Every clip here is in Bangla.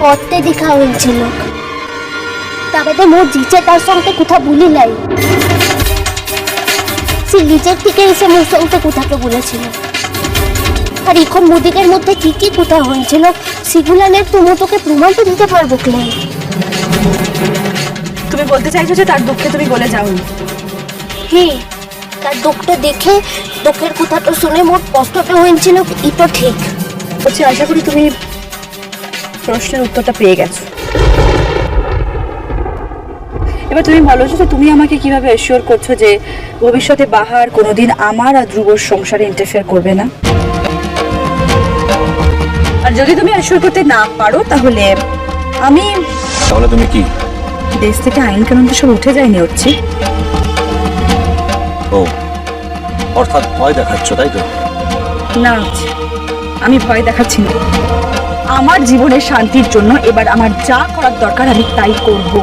করতে দেখা হয়েছিল, তবে তো মোর জিচে তার সঙ্গে কথা বলি নাই। সে নিজের থেকে এসে মোর সঙ্গে কথাটা বলেছিল। আর এখন মোদিকের মধ্যে কি কি কথা হয়েছিল সেগুলানের তুমি তোকে প্রমাণ তো দিতে পারবো ক্লাই। তুমি বলতে চাইছো যে তার দুঃখে তুমি বলে যাওনি? হ্যাঁ, তার দুঃখটা দেখে, দুঃখের কথাটা শুনে মোর কষ্টটা হয়েছিল, এটা ঠিক। বলছি আশা করি তুমি প্রশ্নের উত্তরটা পেয়ে গেছো। এবার তুমি বলো যে তুমি আমাকে কিভাবে অ্যাসিওর করছো যে ভবিষ্যতে বাহার কোনোদিন আমার আর ধ্রুবর সংসারে ইন্টারফেয়ার করবে না? আর যদি তুমি অ্যাসিওর করতে না পারো তাহলে তুমি কি দেশ থেকে আইন কানুন তো সব উঠে যায়নি হচ্ছে? ও অর্থাৎ ভয় দেখাচ্ছ, তাই তো? না, আমি ভয় দেখাচ্ছি না। আমার জীবনের শান্তির জন্য এবার আমার যা করার দরকার আমি তাই করব।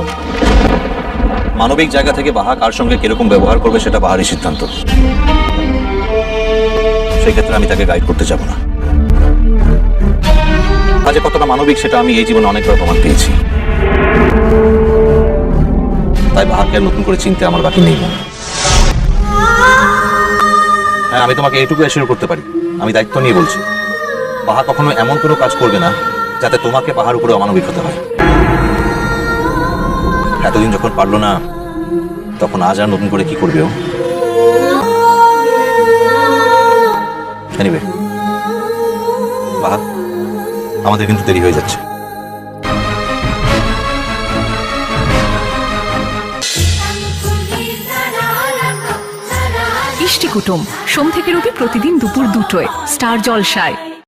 মানবিক জায়গা থেকে বাহা কার সঙ্গে কিরকম ব্যবহার করবে সেটা বাহারই সিদ্ধান্ত। সেই ক্ষেত্রে আমি তাকে গাইড করতে যাব না। কাজে কতটা মানবিক সেটা আমি এই জীবনে অনেকবার প্রমাণ পেয়েছি। তাই বাহাকে নতুন করে চিনতে আমার বাকি নেই। হ্যাঁ, আমি তোমাকে এইটুকু অ্যাসিওর করতে পারি, আমি দায়িত্ব নিয়ে বলছি, বাহা কখনো এমন কোনো কাজ করবে না যাতে তোমাকে বাহার উপরে অমানবিক হতে হয়। এতদিন যখন পারলো না, তখন আজ আর নতুন করে কি করবে ও? এনিওয়ে বাহা, আমাদের কিন্তু দেরি হয়ে যাচ্ছে। ইষ্টি কুটুম সোম থেকে রবি প্রতিদিন দুপুর 2টায় স্টার জলসায়।